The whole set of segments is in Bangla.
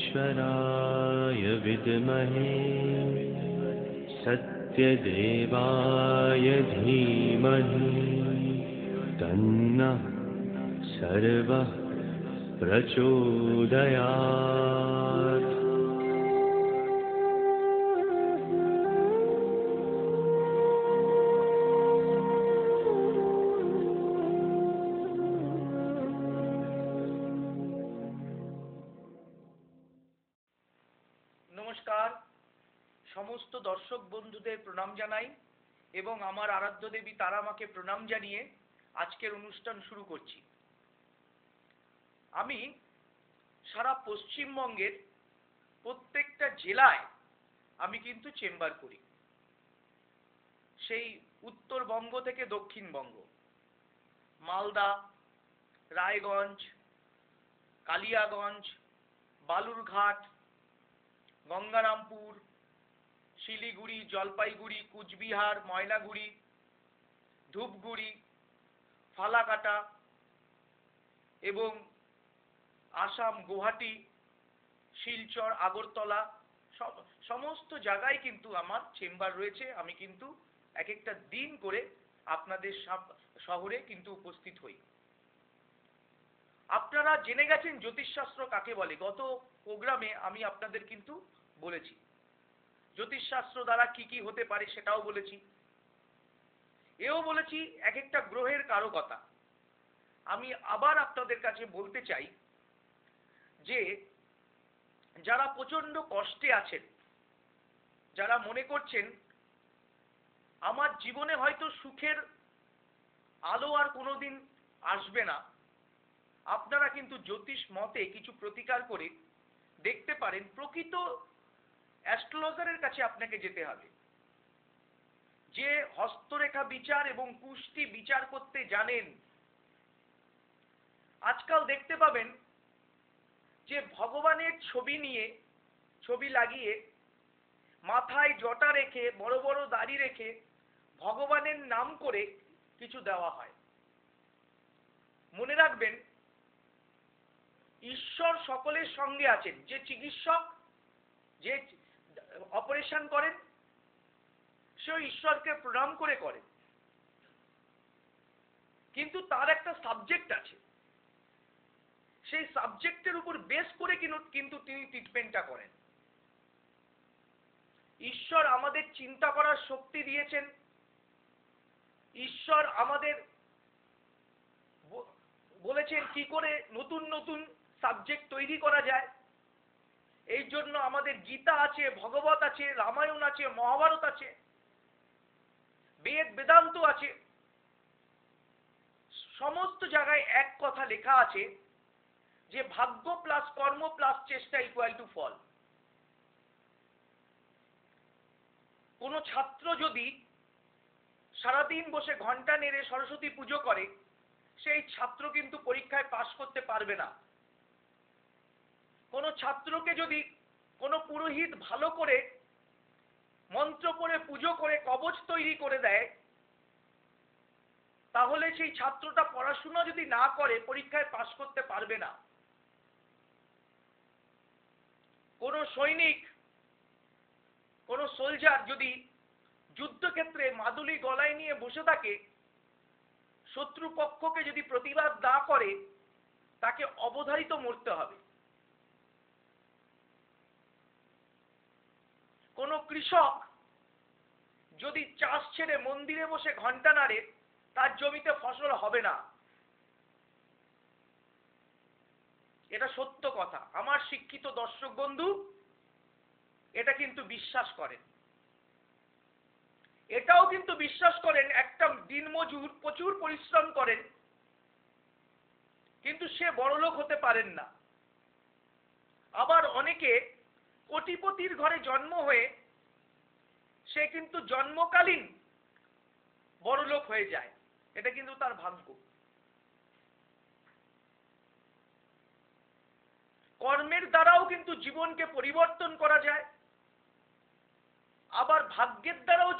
विघ्नेश्वराय विद्महे सत्यदेवाय धीमहि तन्नः सर्वः प्रचोदयात्। নমস্কার, সমস্ত দর্শক বন্ধুদের প্রণাম জানাই এবং আমার আরাধ্য দেবী তারা মাকে প্রণাম জানিয়ে আজকের অনুষ্ঠান শুরু করছি। আমি সারা পশ্চিমবঙ্গের প্রত্যেকটা জেলায় আমি কিন্তু চেম্বার করি, সেই উত্তরবঙ্গ থেকে দক্ষিণবঙ্গ, মালদা, রায়গঞ্জ, কালিয়াগঞ্জ, বালুরঘাট, গঙ্গারামপুর, শিলিগুড়ি, জলপাইগুড়ি, কুচবিহার, ময়নাগুড়ি, ধূপগুড়ি, ফালাকাটা এবং আসাম গুয়াহাটি, শিলচর, আগরতলা সমস্ত জায়গায় কিন্তু আমার চেম্বার রয়েছে। আমি কিন্তু এক একটা দিন করে আপনাদের শহরে কিন্তু উপস্থিত হই। আপনারা জেনে গেছেন জ্যোতিষশাস্ত্র কাকে বলে। গত প্রোগ্রামে আমি আপনাদের কিন্তু বলেছি জ্যোতিষশাস্ত্র দ্বারা কি কি হতে পারে, সেটাও বলেছি। এও বলেছি এক একটা গ্রহের কারকতা। আমি আবার আপনাদের কাছে বলতে চাই যে যারা প্রচন্ড কষ্টে আছেন, যারা মনে করছেন আমার জীবনে হয়তো সুখের আলো আর কোনোদিন আসবে না, আপনারা কিন্তু জ্যোতিষ মতে কিছু প্রতিকার করে দেখতে পারেন। প্রকৃত অ্যাস্ট্রোলজারের কাছে আপনাকে যেতে হবে, যে হস্তরেখা বিচার এবং কুষ্টি বিচার করতে জানেন। আজকাল দেখতে পাবেন যে ভগবানের ছবি লাগিয়ে মাথায় জটা রেখে বড় বড় দাড়ি রেখে ভগবানের নাম করে কিছু দেওয়া হয়। মনে রাখবেন, ঈশ্বর সকলের সঙ্গে আছেন। যে চিকিৎসক, যে অপারেশন করেন, সে ঈশ্বরকে প্রণাম করে করেন, কিন্তু তার একটা সাবজেক্ট আছে। সেই সাবজেক্টের উপর বেস করে কিন্তু তিনি ট্রিটমেন্টটা করেন। ঈশ্বর আমাদের চিন্তা করার শক্তি দিয়েছেন। ঈশ্বর আমাদের বলেছেন কি করে নতুন নতুন সাবজেক্ট তৈরি করা যায়। এই জন্য আমাদের গীতা আছে, ভগবত আছে, রামায়ণ আছে, মহাভারত আছে, বেদ বেদান্ত আছে। সমস্ত জায়গায় এক কথা লেখা আছে যে ভাগ্য প্লাস কর্ম প্লাস চেষ্টা ইকুয়াল টু ফল। কোন ছাত্র যদি সারাদিন বসে ঘন্টা নেড়ে সরস্বতী পুজো করে, সেই ছাত্র কিন্তু পরীক্ষায় পাশ করতে পারবে না। কোন ছাত্রকে যদি কোন পুরোহিত ভালো করে মন্ত্র পড়ে পুজো করে কবচ তৈরি করে দেয়, তাহলে সেই ছাত্রটা পড়াশোনা যদি না করে পরীক্ষায় পাশ করতে পারবে না। কোন সৈনিক, কোন সোলজার যদি যুদ্ধক্ষেত্রে মাদুলি গলায় নিয়ে বসে থাকে, শত্রুপক্ষকে যদি প্রতিবাদ না করে, তাকে অবধারিত মরতে হবে। কোন কৃষক যদি চাষ ছেড়ে মন্দিরে বসে ঘন্টা নাড়ে, তার জমিতে ফসল হবে না। এটা সত্য কথা। আমার শিক্ষিত দর্শক বন্ধু এটা কিন্তু বিশ্বাস করেন। এটাও কিন্তু বিশ্বাস করেন একটা দিনমজুর প্রচুর পরিশ্রম করেন, কিন্তু সে বড়লোক হতে পারেন না। আবার অনেকে কোটিপতির ঘরে জন্ম হয়ে সে কিন্তু জন্মকালীন বড়লোক হয়ে যায়। এটা কিন্তু তার ভাগ্য। কর্মের দ্বারাও কিন্তু জীবনকে পরিবর্তন করা যায়, আবার ভাগ্যের দ্বারাও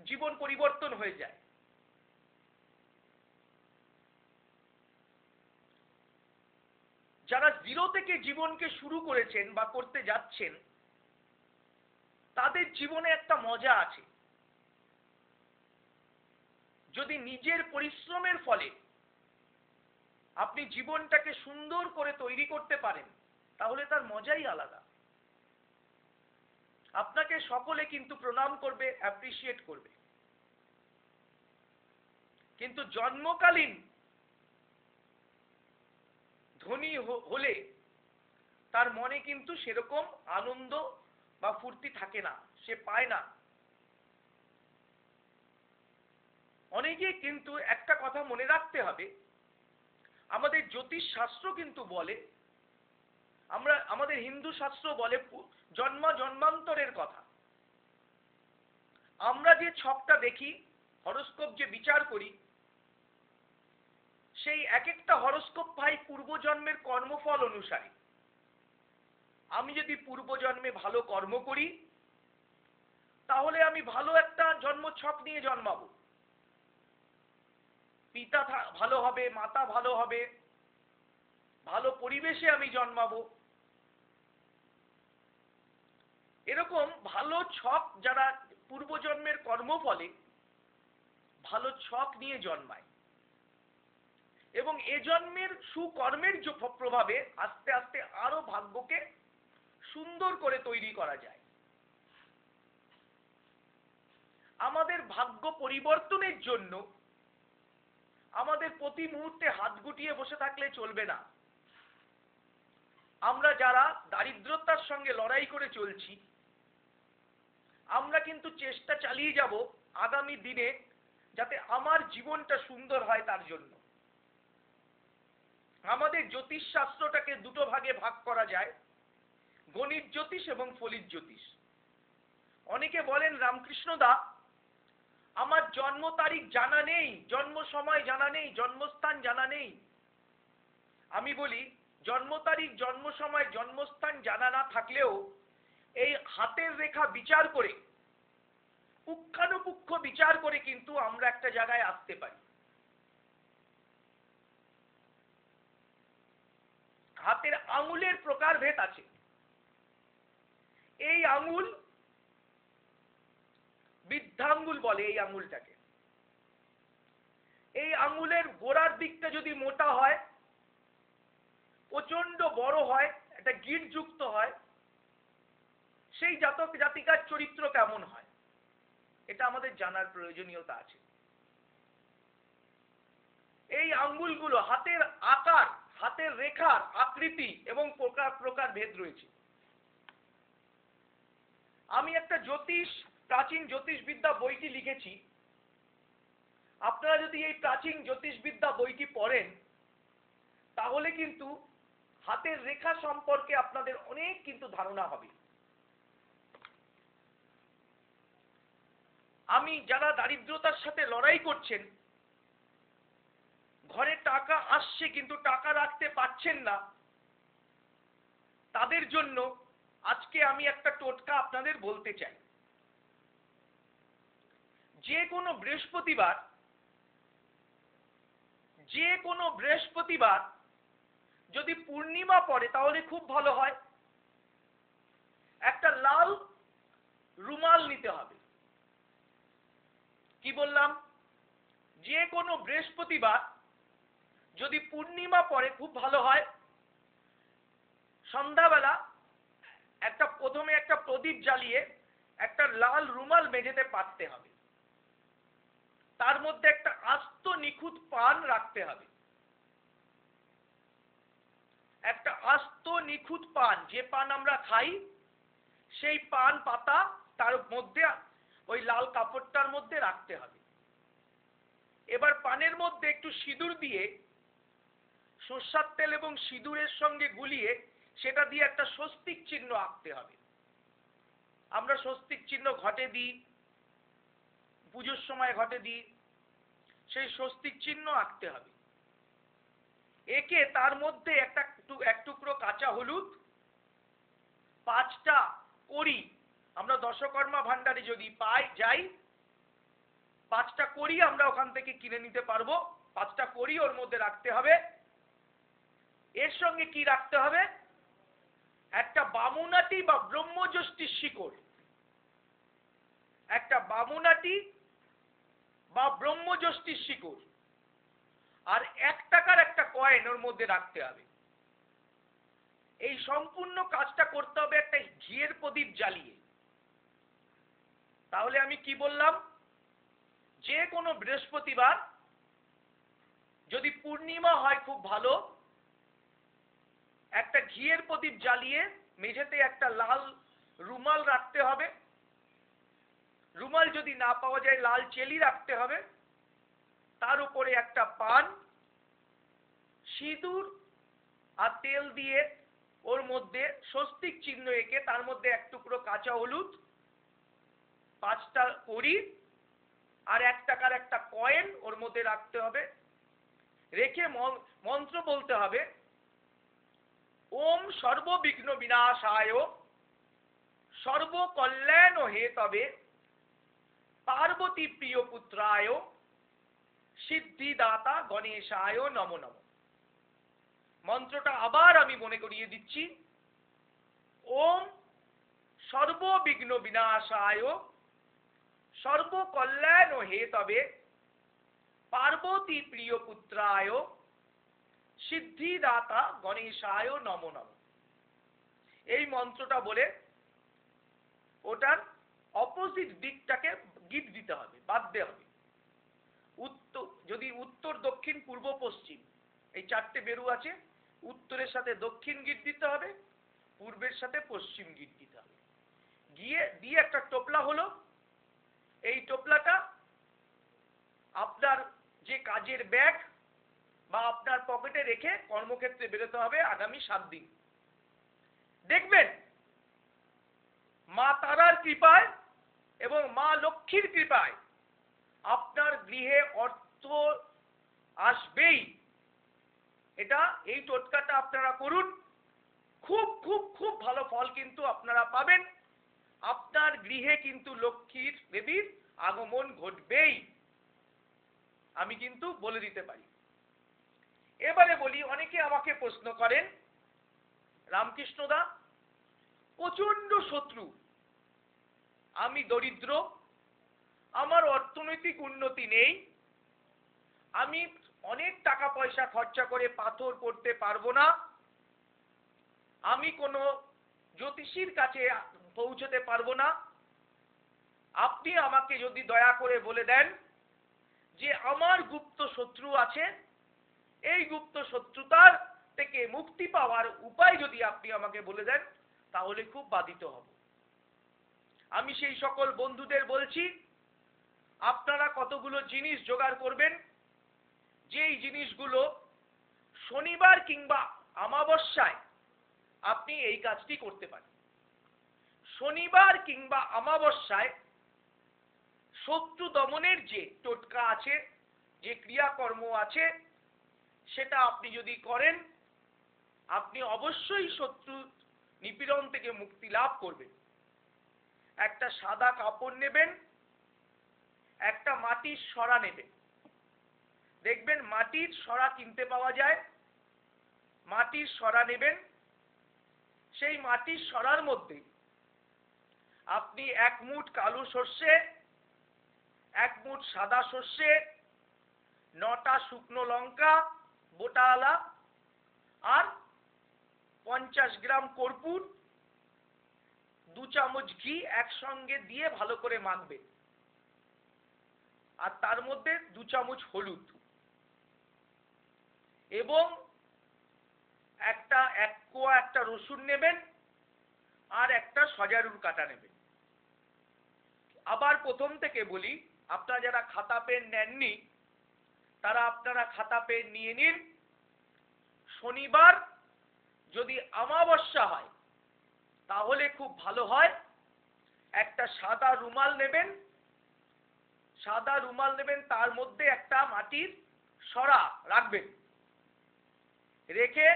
জীবন পরিবর্তন হয়ে যায়। যারা জিরো থেকে জীবনকে শুরু করেছেন বা করতে যাচ্ছেন, তাদের জীবনে একটা মজা আছে। যদি নিজের পরিশ্রমের ফলে আপনি জীবনটাকে সুন্দর করে তৈরি করতে পারেন, তাহলে তার মজাই আলাদা। আপনাকে সকলে কিন্তু প্রণাম করবে, অ্যাপ্রিসিয়েট করবে। কিন্তু জন্মকালীন ধনী হলে তার মনে কিন্তু সেরকম আনন্দ বা ফুর্তি থাকে না, সে পায় না। অনেকেই কিন্তু একটা কথা মনে রাখতে হবে, আমাদের জ্যোতিষ শাস্ত্র কিন্তু বলে, আমাদের হিন্দু শাস্ত্র বলে জন্ম জন্মান্তরের কথা। আমরা যে ছকটা দেখি, হরোস্কোপ যে বিচার করি, সেই এক একটা হরোস্কোপ পাই পূর্বজন্মের কর্মফল অনুসারে। আমি যদি পূর্বজন্মে ভালো কর্ম করি, তাহলে আমি ভালো একটা জন্ম ছক নিয়ে জন্মাবো। পিতা ভালো হবে, মাতা ভালো হবে, ভালো পরিবেশে আমি জন্মাবো। এরকম ভালো ছক যারা পূর্বজন্মের কর্মফলে ভালো ছক নিয়ে জন্মায়, এবং এ জন্মের সুকর্মের প্রভাবে আস্তে আস্তে আরো ভাগ্যকে সুন্দর করে তৈরি করা যায়। আমাদের ভাগ্য পরিবর্তনের জন্য আমাদের প্রতি মুহূর্তে হাত গুটিয়ে বসে থাকলে চলবে না। আমরা যারা দারিদ্রতার সঙ্গে লড়াই করে চলছি, আমরা কিন্তু চেষ্টা চালিয়ে যাব আগামী দিনে যাতে আমার জীবনটা সুন্দর হয় তার জন্য। আমাদের জ্যোতিষ শাস্ত্রটাকে দুটো ভাগে ভাগ করা যায়, গণিত জ্যোতিষ এবং ফলিত জ্যোতিষ। অনেকে বলেন, রামকৃষ্ণ দা, আমার জন্ম তারিখ জানা নেই, জন্ম সময় জানা নেই, জন্মস্থান জানা নেই। আমি বলি, জন্ম তারিখ, জন্ম সময়, জন্মস্থান জানা না থাকলেও এই হাতের রেখা বিচার করে, পুঙ্খানুপুঙ্খ বিচার করে কিন্তু আমরা একটা জায়গায় আসতে পারি। হাতের আঙুলের প্রকারভেদ আছে। এই আঙুল বৃদ্ধাঙ্গুল বলে এই আঙুলটাকে। এই আঙুলের গোড়ার দিকটা যদি মোটা হয়, প্রচন্ড বড় হয়, একটা গিঁট যুক্ত হয়, সেই জাতক জাতিকার চরিত্র কেমন হয়, এটা আমাদের জানার প্রয়োজনীয়তা আছে। এই আঙ্গুলগুলো, হাতের আকার, হাতের রেখার আকৃতি এবং প্রকার ভেদ রয়েছে। আমি একটা প্রাচীন জ্যোতিষবিদ্যা বইটি লিখেছি। আপনারা যদি এই প্রাচীন জ্যোতিষবিদ্যা বইটি পড়েন, তাহলে কিন্তু হাতের রেখা সম্পর্কে আপনাদের অনেক কিন্তু ধারণা হবে। আমি যারা দারিদ্রতার সাথে লড়াই করছেন, ঘরে টাকা আসছে কিন্তু টাকা রাখতে পারছেন না, তাদের জন্য আজকে আমি একটা টোটকা আপনাদের বলতে চাই। যে কোনো বৃহস্পতিবার যদি পূর্ণিমা পড়ে তাহলে খুব ভালো হয়। একটা লাল রুমাল নিতে হবে। কি বললাম? যে কোনো বৃহস্পতিবার যদি পূর্ণিমা পড়ে খুব ভালো হয়। সন্ধ্যাবেলা প্রথমে একটা প্রদীপ জ্বালিয়ে একটা লাল রুমাল মেঝেতে পাততে হবে। তার মধ্যে একটা আস্ত নিখুঁত পান রাখতে হবে। একটা আস্ত নিখুঁত পান, যে পান আমরা খাই, সেই পান পাতা তার মধ্যে ওই লাল কাপড়টার মধ্যে রাখতে হবে। এবার পানের মধ্যে একটু সিঁদুর দিয়ে, সরষের তেল এবং সিঁদুরের সঙ্গে গুলিয়ে সেটা দিয়ে একটা স্বস্তিক চিহ্ন আঁকতে হবে। আমরা স্বস্তিক চিহ্ন ঘটে দিই, পুজোর সময় ঘটে দিই, সেই স্বস্তিক চিহ্ন আঁকতে হবে। একে তার মধ্যে এক টুকরো কাঁচা হলুদ, 5টা কড়ি, আমরা দশকর্মা ভান্ডারে যদি যাই, 5টা কড়ি আমরা ওখান থেকে কিনে নিতে পারবো। 5টা কড়ি ওর মধ্যে রাখতে হবে। এর সঙ্গে কি রাখতে হবে? একটা বামুনাটি বা ব্রহ্মযষ্টির শিকড়, একটা বামুনাটি বা ব্রহ্মযষ্টির শিকড়, আর 1 টাকার একটা কয়েন ওর মধ্যে রাখতে হবে। এই সম্পূর্ণ কাজটা করতে হবে একটা ঘিয়ের প্রদীপ জ্বালিয়ে। তাহলে আমি কি বললাম? যে কোনো বৃহস্পতিবার, যদি পূর্ণিমা হয় খুব ভালো, একটা ঘিয়ের প্রদীপ জ্বালিয়ে মেঝেতে একটা লাল রুমাল রাখতে হবে। রুমাল যদি না পাওয়া যায় লাল চেলি রাখতে হবে। তার উপরে একটা পান, সিঁদুর আর তেল দিয়ে ওর মধ্যে স্বস্তিক চিহ্ন এঁকে তার মধ্যে 1 টুকরো কাঁচা হলুদ, 5টা কড়ি আর 1 টাকার একটা কয়েন ওর মধ্যে রাখতে হবে। রেখে মন্ত্র বলতে হবে, ওম সর্ববিঘ্ন বিনাশায় সর্বকল্যাণ হেতবে পার্বতী প্রিয় পুত্রায় সিদ্ধিদাতা গণেশায় নমো নমঃ। মন্ত্রটা আবার আমি মনে করিয়ে দিচ্ছি। ওম সর্ববিঘ্ন বিনাশায় সর্বকল্যাণ হেতবে পার্বতী প্রিয় পুত্রায় সিদ্ধিদাতা গণেশায় নমো নমঃ। এই মন্ত্রটা বলে ওটার অপোজিট দিকটাকে গিট দিতে হবে, বাঁধতে হবে। যদি উত্তর, দক্ষিণ, পূর্ব, পশ্চিম এই 4টে বেরু আছে, উত্তরের সাথে দক্ষিণ গিট দিতে হবে, পূর্বের সাথে পশ্চিম গিট দিতে হবে। দিয়ে একটা টোপলা হলো। এই টোপলাটা আপনার যে কাজের ব্যাগ বা আপনার পকেটে রেখে কর্মক্ষেত্রে বেরোতে হবে আগামী 7 দিন। দেখবেন মা তারার কৃপায় এবং মা লক্ষ্মীর কৃপায় আপনার গৃহে অর্থ আসবেই। এই টোটকাটা আপনারা করুন, খুব খুব খুব ভালো ফল কিন্তু আপনারা পাবেন। আপনার গৃহে কিন্তু লক্ষ্মীর দেবীর আগমন ঘটবেই, আমি কিন্তু বলে দিতে পারি। এবারে বলি, অনেকে আমাকে প্রশ্ন করেন, রামকৃষ্ণদা প্রচন্ড শত্রু, আমি দরিদ্র, আমার অর্থনৈতিক উন্নতি নেই, আমি অনেক টাকা পয়সা খরচা করে পাথর করতে পারবো না, আমি কোনো জ্যোতিষীর কাছে পৌঁছতে পারবো না। আপনি আমাকে যদি দয়া করে বলে দেন যে আমার গুপ্ত শত্রু আছে, এই গুপ্ত শত্রুতার থেকে মুক্তি পাওয়ার উপায় যদি আপনি আমাকে বলে দেন তাহলে খুব বাধিত হব। আমি সেই সকল বন্ধুদের বলছি, আপনারা কতগুলো জিনিস জোগাড় করবেন, যেই জিনিসগুলো শনিবার কিংবা অমাবস্যায় আপনি এই কাজটি করতে পারেন। শনিবার কিংবা অমাবস্যায় শত্রু দমনের যে টোটকা আছে, যে ক্রিয়াকর্ম আছে, সেটা আপনি যদি করেন আপনি অবশ্যই শত্রু নিপীড়ন থেকে মুক্তি লাভ করবেন। একটা সাদা কাপড় নেবেন, একটা মাটির সরা নেবেন। দেখবেন মাটির সরা কিনতে পাওয়া যায়, মাটির সরা নেবেন। সেই মাটির সরার মধ্যে আপনি 1 মুঠ কালো সর্ষে, 1 মুঠ সাদা সর্ষে, 9টা শুকনো লঙ্কা বোটাওয়ালা আর 50 গ্রাম কর্পূর, 2 চামচ ঘি একসঙ্গে দিয়ে ভালো করে মাখবেন। আর তার মধ্যে 2 চামচ হলুদ এবং এক কোয়া একটা রসুন নেবেন আর একটা সজারুর কাটা নেবেন। আবার প্রথম থেকে বলি, আপনারা যারা খাতা পেন নেননি তারা আপনারা খাতা পেন নিয়ে নিন। শনিবার যদি অমাবস্যা হয় তাহলে খুব ভালো হয়। একটা সাদা রুমাল নেবেন, সাদা রুমাল নেবেন, তার মধ্যে একটা মাটির সরা রাখবেন। রেখে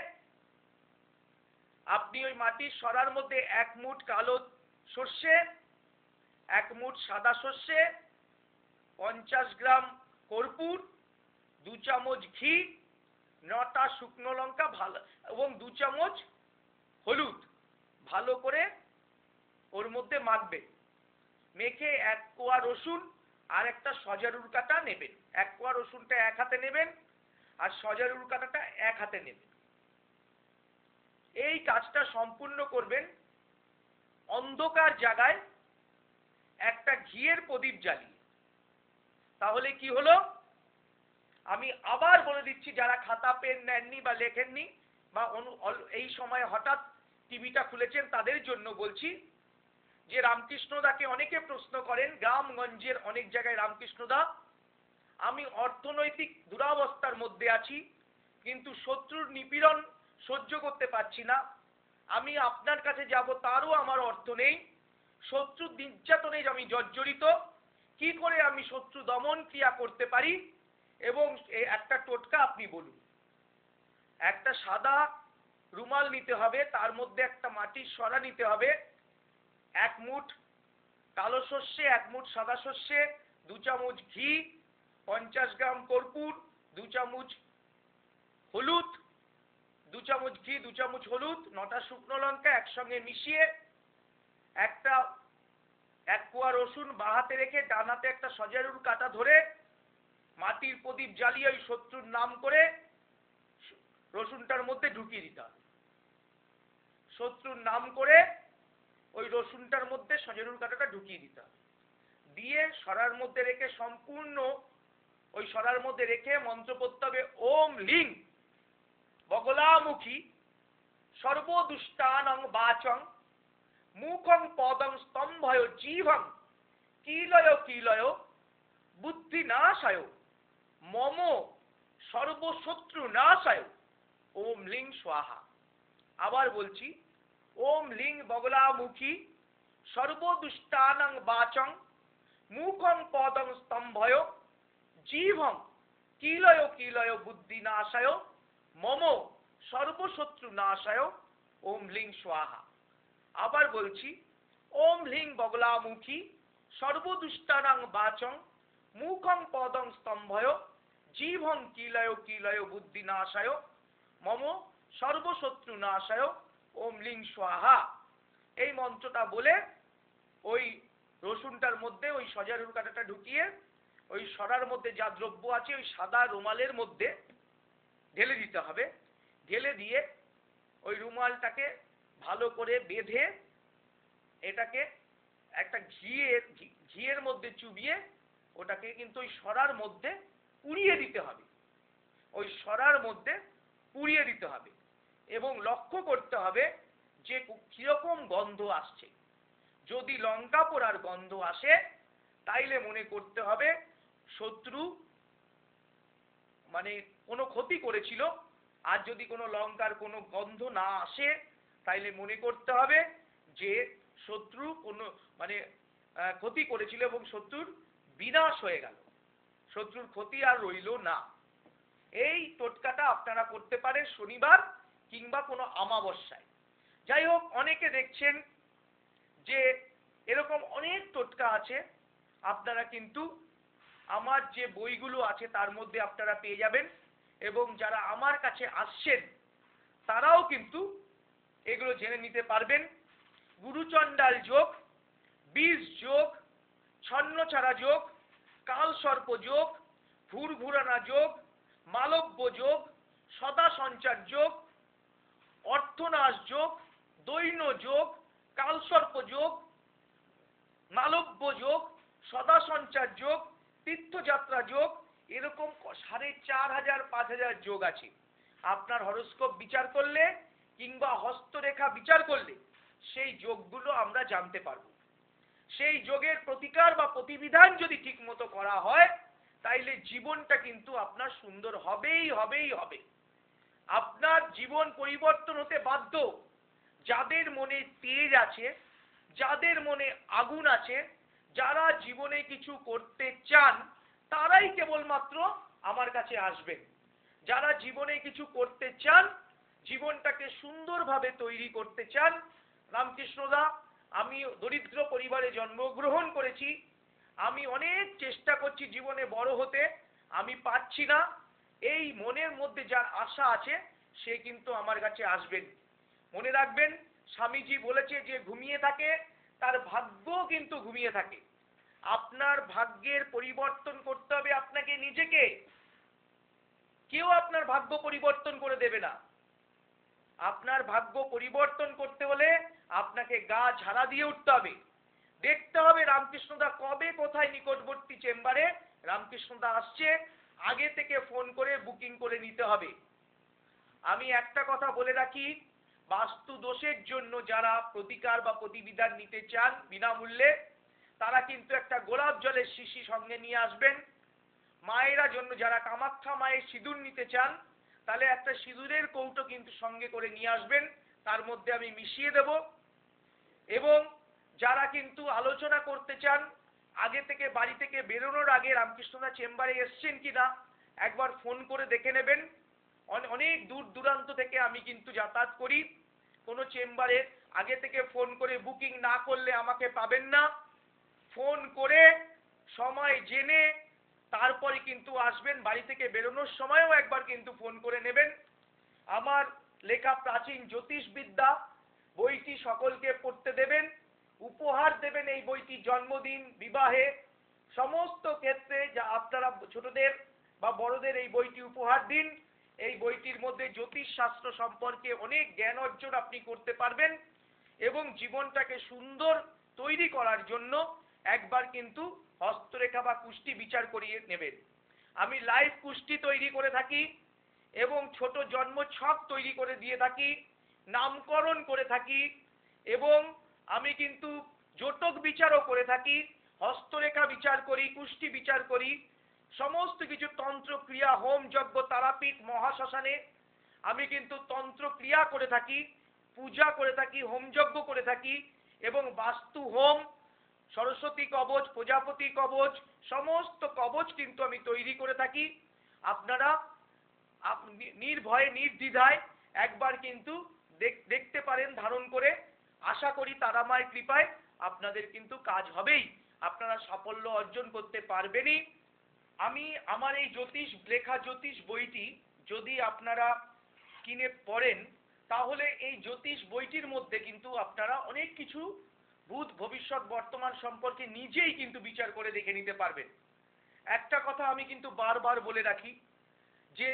আপনি ওই মাটির সরার মধ্যে 1 মুঠ কালো সর্ষে, 1 মুঠ সাদা সর্ষে, 50 গ্রাম কর্পূর, 2 চামচ ঘি 9টা শুকনো লঙ্কা ভালো এবং 2 চামচ হলুদ ভালো করে ওর মধ্যে মাখবে। মেখে 1 কোয়া রসুন আর একটা সজারুর কাঁটা নেবেন। 1 কোয়া রসুনটা 1 হাতে নেবেন আর সজারুর কাঁটাটা 1 হাতে নেবেন। এই কাজটা সম্পূর্ণ করবেন অন্ধকার জায়গায় একটা ঘিয়ের প্রদীপ জ্বালিয়ে। তাহলে কি হলো, আমি আবার বলে দিচ্ছি, যারা খাতা পেন নেননি বা লেখেননি বা এই সময় হঠাৎ টিভিটা খুলেছেন তাদের জন্য বলছি যে রামকৃষ্ণদাকে অনেকে প্রশ্ন করেন, গ্রামগঞ্জের অনেক জায়গায় রামকৃষ্ণদা আমি অর্থনৈতিক দুরাবস্থার মধ্যে আছি, কিন্তু শত্রুর নিপীড়ন সহ্য করতে পারছি না, আমি আপনার কাছে যাব তারও আমার অর্থ নেই, শত্রুর নির্যাতনে আমি জর্জরিত, কি করে আমি শত্রু দমন ক্রিয়া করতে পারি, এবং একটা টোটকা আপনি বলুন। একটা সাদা রুমাল নিতে হবে, তার মধ্যে একটা মাটির সরা নিতে হবে, 1 মুঠ কালো সর্ষে, 1 মুঠ সাদা সর্ষে, 2 চামচ ঘি, 50 গ্রাম কর্পূর, 2 চামচ হলুদ, 2 চামচ ঘি, 2 চামচ হলুদ, 9টা শুকনো লঙ্কা একসঙ্গে মিশিয়ে 1 কোয়া রসুন বাঁ হাতে রেখে ডান হাতে একটা সজারুর কাঁটা ধরে মাটির প্রদীপ জ্বালিয়ে ওই শত্রুর নাম করে রসুনটার মধ্যে ঢুকিয়ে দিতে হবে। শত্রুর নাম করে ওই রসুনটার মধ্যে সজারুর কাঁটাটা ঢুকিয়ে দিতে হবে। দিয়ে সরার মধ্যে রেখে সম্পূর্ণ ওই সরার মধ্যে রেখে মন্ত্র পড়তে হবে, ওম লিং বগলামুখী সর্বদুষ্টানং বাচং মুখং পদং স্তম্ভয় জীবং কিলয় বুদ্ধি নাশায় মম সর্বশত্রু নাশায় ওম লিং স্বাহা। আবার বলছি, ওম লিং বগলামুখী সর্বদুষ্টানং বাচং মুখং পদং স্তম্ভয় জীবং কিলয় বুদ্ধি নাশায় মম সর্বশত্রু নাশায় ওম লিং স্বাহা। আবার বলছি, ওম লিং বগলামুখী সর্বদুষ্টানং বাচং মুখং পদং স্তম্ভয় জীবং কিলয় বুদ্ধি নাশায় মম সর্বশত্রু নাশায় ওম লিং স্বাহা। এই মন্ত্রটা বলে ওই রসুনটার মধ্যে ওই সজারুর কাঁটাটা ঢুকিয়ে ওই সরার মধ্যে যা দ্রব্য আছে ওই সাদা রুমালের মধ্যে ঢেলে দিতে হবে। ঢেলে দিয়ে ওই রুমালটাকে ভালো করে বেঁধে এটাকে একটা ঘিয়ের মধ্যে চুবিয়ে ওটাকে কিন্তু ওই সরার মধ্যে পুড়িয়ে দিতে হবে। ওই সরার মধ্যে পুড়িয়ে দিতে হবে এবং লক্ষ্য করতে হবে যে কিরকম গন্ধ আসছে। যদি লঙ্কা পোড়ার গন্ধ আসে তাইলে মনে করতে হবে শত্রু মানে কোনো ক্ষতি করেছিল, আর যদি কোনো লঙ্কার কোনো গন্ধ না আসে তাইলে মনে করতে হবে যে শত্রু কোনো ক্ষতি করেছিল এবং শত্রুর বিনাশ হয়ে গেল, শত্রুর ক্ষতি আর রইল না। এই টোটকাটা আপনারা করতে পারেন শনিবার কিংবা কোনো অমাবস্যায়। যাই হোক, অনেকে দেখছেন যে এরকম অনেক টোটকা আছে, আপনারা কিন্তু আমার যে বইগুলো আছে তার মধ্যে আপনারা পেয়ে যাবেন, এবং যারা আমার কাছে আসছেন তারাও কিন্তু এগুলো জেনে নিতে পারবেন। গুরুচণ্ডাল যোগ, বীজ যোগ, ছন্নছাড়া যোগ, কালসর্প যোগ, ঘুরঘুরানা যোগ, মালব্য যোগ, সদা সঞ্চার যোগ, অর্থনাশ যোগ, দৈন্য যোগ, কালসর্প যোগ, মালব্য যোগ, সদা সঞ্চার যোগ, তীর্থযাত্রা যোগ, এরকম 4500-5000 যোগ আছে। আপনার হরোস্কোপ বিচার করলে কিংবা হস্তরেখা বিচার করলে সেই যোগগুলো আমরা জানতে পারবো। সেই যোগের প্রতিকার বা প্রতিবিধান যদি ঠিক মতো করা হয় তাইলে জীবনটা কিন্তু আপনার সুন্দর হবেই হবে। আপনার জীবন পরিবর্তন হতে বাধ্য। যাদের মনে তেজ আছে, যাদের মনে আগুন আছে, যারা জীবনে কিছু করতে চান তারাই কেবলমাত্র আমার কাছে আসবেন। যারা জীবনে কিছু করতে চান, জীবনটাকে সুন্দরভাবে তৈরি করতে চান, রামকৃষ্ণদা আমি দরিদ্র পরিবারে জন্মগ্রহণ করেছি, আমি অনেক চেষ্টা করছি জীবনে বড় হতে, আমি পারছি না, এই মনের মধ্যে যার আশা আছে সে কিন্তু আমার কাছে আসবেন। মনে রাখবেন, স্বামীজি বলেছে যে ঘুমিয়ে থাকে তার ভাগ্য কিন্তু ঘুমিয়ে থাকে। আপনার ভাগ্যের পরিবর্তন করতে হবে আপনাকে নিজেকে, কেউ আপনার ভাগ্য পরিবর্তন করে দেবে না। আপনার ভাগ্য পরিবর্তন করতে হলে আপনাকে গা ঝাড়া দিয়ে উঠতে হবে। দেখতে হবে রামকৃষ্ণদা কবে কোথায় নিকটবর্তী চেম্বারে রামকৃষ্ণদা আসছে, আগে থেকে ফোন করে বুকিং করে নিতে হবে। আমি একটা কথা বলে রাখি, বাস্তু দোষের জন্য যারা প্রতিকার বা প্রতিবিধান নিতে চান বিনামূল্যে, তারা কিন্তু একটা গোলাপ জলের শিশি সঙ্গে নিয়ে আসবেন। মায়েরা জন্য যারা কামাখ্যা মায়ের সিঁদুর নিতে চান, তাহলে একটা সিঁদুরের কৌটো কিন্তু সঙ্গে করে নিয়ে আসবেন, তার মধ্যে আমি মিশিয়ে দেব। এবং যারা কিন্তু আলোচনা করতে চান, আগে থেকে বাড়ি থেকে বেরোনোর আগে রামকৃষ্ণদা চেম্বারে এসছেন কিনা একবার ফোন করে দেখে নেবেন। অনেক দূর দূরান্ত থেকে আমি কিন্তু যাতায়াত করি, কোনো চেম্বারে আগে থেকে ফোন করে বুকিং না করলে আমাকে পাবেন না। ফোন করে সময় জেনে তারপরে কিন্তু আসবেন। বাড়ি থেকে বেরোনোর সময়ও একবার কিন্তু ফোন করে নেবেন। আমার লেখা প্রাচীন জ্যোতিষবিদ্যা বইটি সকলকে পড়তে দেবেন, উপহার দেবেন। এই বইটি জন্মদিন, বিবাহে, সমস্ত ক্ষেত্রে যা আপনারা ছোটদের বা বড়দের এই বইটি উপহার দিন। এই বইটির মধ্যে জ্যোতিষ শাস্ত্র সম্পর্কে অনেক জ্ঞান অর্জন আপনি করতে পারবেন এবং জীবনটাকে সুন্দর তৈরি করার জন্য একবার কিন্তু হস্তরেখা বা কুষ্টি বিচার করিয়ে নেবেন। আমি লাইভ কুষ্টি তৈরি করে থাকি এবং ছোট জন্ম ছক তৈরি করে দিয়ে থাকি, নামকরণ করে থাকি এবং আমি কিন্তু জোটক বিচারও করে থাকি, হস্তরেখা বিচার করি, কুষ্টি বিচার করি, সমস্ত কিছু তন্ত্র ক্রিয়া, হোম যজ্ঞ, তারাপীঠ, মহাশ্মশানে আমি কিন্তু তন্ত্র ক্রিয়া করে থাকি, পূজা করে থাকি, হোম যজ্ঞ করে থাকি এবং বাস্তু হোম, সরস্বতী কবচ, প্রজাপতি কবচ, সমস্ত কবচ কিন্তু আমি তৈরি করে থাকি। আপনারা নির্ভয়ে নির্দ্বিধায় একবার কিন্তু দেখতে পারেন ধারণ করে। আশা করি তারামায়ের কৃপায় আপনাদের কিন্তু কাজ হবেই, আপনারা সাফল্য অর্জন করতে পারবেনই। আমি আমার এই লেখা জ্যোতিষ বইটি যদি আপনারা কিনে পড়েন, তাহলে এই জ্যোতিষ বইটির মধ্যে কিন্তু আপনারা অনেক কিছু ভূত ভবিষ্যৎ বর্তমান সম্পর্কে নিজেই কিন্তু বিচার করে দেখে নিতে পারবেন। একটা কথা আমি কিন্তু বারবার বলে রাখি যে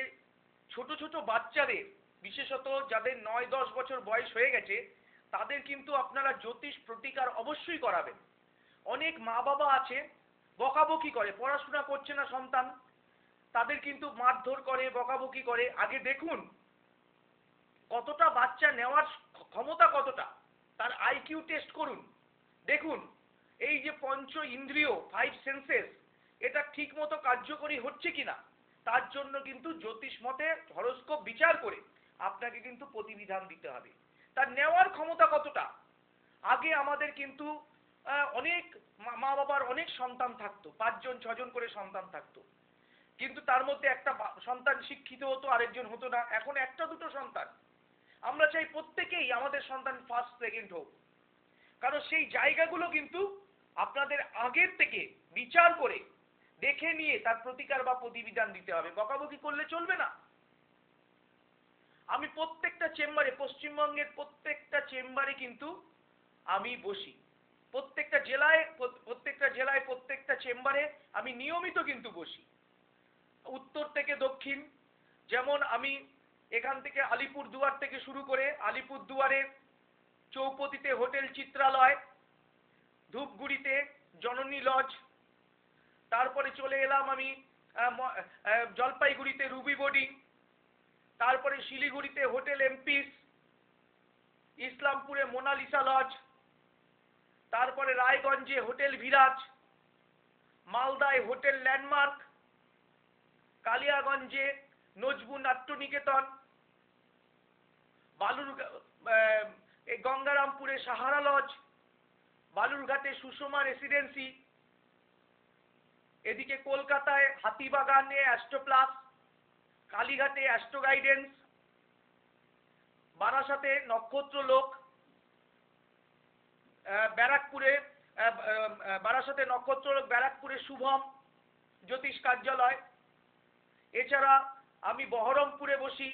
ছোট ছোট বাচ্চাদের, বিশেষত যাদের 9-10 বছর বয়স হয়ে গেছে, তাদের কিন্তু আপনারা জ্যোতিষ প্রতিকার অবশ্যই করাবেন। অনেক মা বাবা আছে বকাবকি করে, পড়াশোনা করছে না সন্তান, তাদের কিন্তু মারধর করে, বকাবকি করে। আগে দেখুন কতটা বাচ্চা নেওয়ার ক্ষমতা কতটা, তার আইকিউ টেস্ট করুন, দেখুন এই যে পঞ্চ ইন্দ্রিয়, 5 সেন্সেস, এটা ঠিক মতো কার্যকরী হচ্ছে কিনা। তার জন্য কিন্তু জ্যোতিষ মতে হরোস্কোপ বিচার করে আপনাকে কিন্তু প্রতিবিধান দিতে হবে, তার নেওয়ার ক্ষমতা কতটা। আগে আমাদের কিন্তু অনেক মা বাবার অনেক সন্তান থাকতো, 5জন 6জন করে সন্তান থাকতো, কিন্তু তার মধ্যে একটা সন্তান শিক্ষিত হতো, আরেকজন হতো না। এখন একটা দুটো সন্তান। আমরা চাই প্রত্যেকেই আমাদের সন্তান ফার্স্ট সেকেন্ড হোক, কারণ সেই জায়গাগুলো কিন্তু আপনাদের আগের থেকে বিচার করে দেখে নিয়ে তার প্রতিকার বা প্রতিবিধান দিতে হবে, বকাবকি করলে চলবে না। আমি প্রত্যেকটা চেম্বারে, পশ্চিমবঙ্গের প্রত্যেকটা চেম্বারে কিন্তু আমি বসি, প্রত্যেকটা জেলায় প্রত্যেকটা চেম্বারে আমি নিয়মিত কিন্তু বসি, উত্তর থেকে দক্ষিণ। যেমন আমি এখান থেকে আলিপুরদুয়ার থেকে শুরু করে আলিপুরদুয়ারে চৌপতিতে হোটেল চিত্রালয়, ধূপগুড়িতে জননী লজ, তারপরে চলে এলাম আমি জলপাইগুড়িতে রুবি বোর্ডিং, তারপরে শিলিগুড়িতে হোটেল এমপিস, ইসলামপুরে মোনালিসা লজ, তারপরে রায়গঞ্জে হোটেল ভিরাজ, মালদায় হোটেল ল্যান্ডমার্ক, কালিয়াগঞ্জে নজবু নাট্যনিকেতন, গঙ্গারামপুরে সাহারা লজ, বালুরঘাটে সুষমা রেসিডেন্সি, এদিকে কলকাতায় হাতিবাগানে অ্যাস্ট্রোপ্লাস, কালীঘাটে অ্যাস্ট্রো গাইডেন্স, বারাসাতে নক্ষত্রলোক, ব্যারাকপুরে বারাসাতে নক্ষত্রলোক, ব্যারাকপুরে শুভম জ্যোতিষ কার্যালয়, এছাড়া আমি বহরমপুরে বসি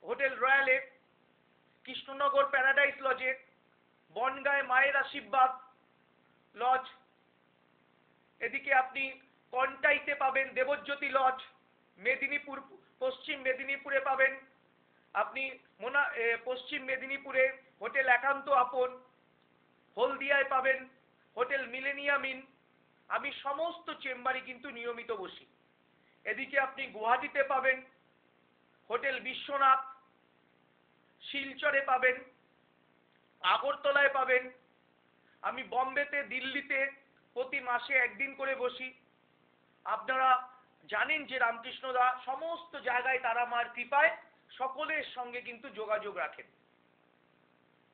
হোটেল রয়্যালে, কৃষ্ণনগর প্যারাডাইস লজে, বনগাঁয় মায়ের আশীর্বাদ লজ, এদিকে আপনি কন্টাইতে পাবেন দেবজ্যোতি লজ, মেদিনীপুর পশ্চিম মেদিনীপুরে পাবেন আপনি পশ্চিম মেদিনীপুরে হোটেল একান্ত আপন, হলদিয়ায় পাবেন হোটেল মিলেনিয়াম ইন। আমি সমস্ত চেম্বারে কিন্তু নিয়মিত বসি। এদিকে আপনি গুয়াহাটিতে পাবেন হোটেল বিশ্বনাথ, শিলচরে পাবেন, আগরতলায় পাবেন। আমি বম্বেতে, দিল্লিতে প্রতি মাসে একদিন করে বসি। আপনারা জানেন যে রামকৃষ্ণদা সমস্ত জায়গায় তারা মার কৃপায় সকলের সঙ্গে কিন্তু যোগাযোগ রাখেন।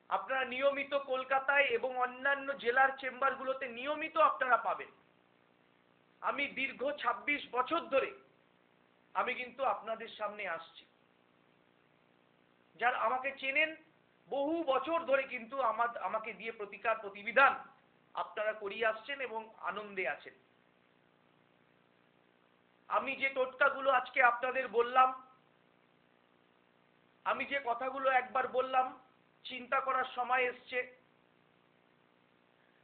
আপনারা নিয়মিত কলকাতায় এবং অন্যান্য জেলার চেম্বারগুলোতে নিয়মিত আপনারা পাবেন। আমি দীর্ঘ 26 বছর ধরে আমি কিন্তু আপনাদের সামনে আসছি। যারা আমাকে চেনেন বহু বছর ধরে কিন্তু আমাকে দিয়ে প্রতিকার প্রতিবিধান আপনারা করিয়ে আসছেন এবং আনন্দে আছেন। আমি যে টোটকাগুলো আজকে আপনাদের বললাম, আমি যে কথাগুলো একবার বললাম, চিন্তা করার সময় এসছে।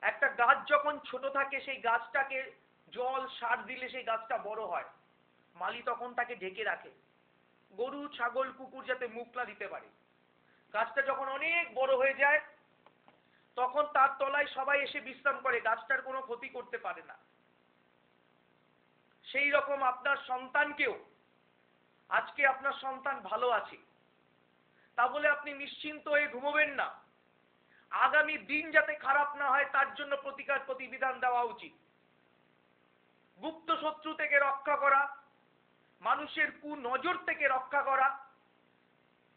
একটা গাছ যখন ছোট থাকে সেই গাছটাকে জল সার দিলে সেই গাছটা বড় হয়, মালি তখন তাকে ঢেকে রাখে গরু ছাগল কুকুর যাতে মুখ না দিতে পারে। গাছটা যখন অনেক বড় হয়ে যায় তখন তার তলায় সবাই এসে বিশ্রাম করে, গাছটার কোনো ক্ষতি করতে পারে না। সেই রকম আপনার সন্তানকেও, আজকে আপনার সন্তান ভালো আছে তা বলে আপনি নিশ্চিন্ত হয়ে ঘুমোবেন না। আগামী দিন যাতে খারাপ না হয় তার জন্য প্রতিকার প্রতিবিধান দেওয়া উচিত। গুপ্ত শত্রু থেকে রক্ষা করা, মানুষের কুনজর থেকে রক্ষা করা,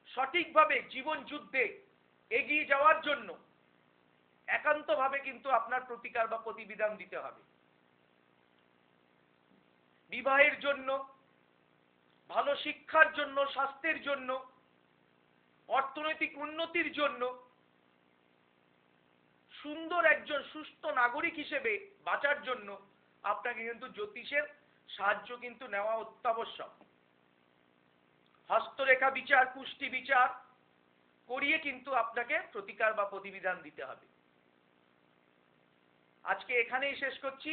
সঠিকভাবে জীবন যুদ্ধে এগিয়ে যাওয়ার জন্য একান্তভাবে কিন্তু আপনার প্রতিকার বা প্রতিবিধান দিতে হবে। বিবাহের জন্য, ভালো শিক্ষার জন্য, স্বাস্থ্যের জন্য, অর্থনৈতিক উন্নতির জন্য, সুন্দর একজন সুস্থ নাগরিক হিসেবে বাঁচার জন্য আপনাকে কিন্তু জ্যোতিষের সাহায্য কিন্তু নেওয়া অত্যাবশ্যক। হস্তরেখা বিচার, পুষ্টি বিচার করিয়ে কিন্তু আপনাকে প্রতিকার বা প্রতিবিধান দিতে হবে। আজকে এখানেই শেষ করছি,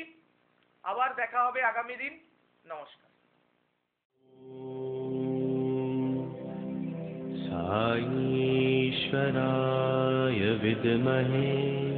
আবার দেখা হবে আগামী দিন। নমস্কার। साईश्वराय विद्महे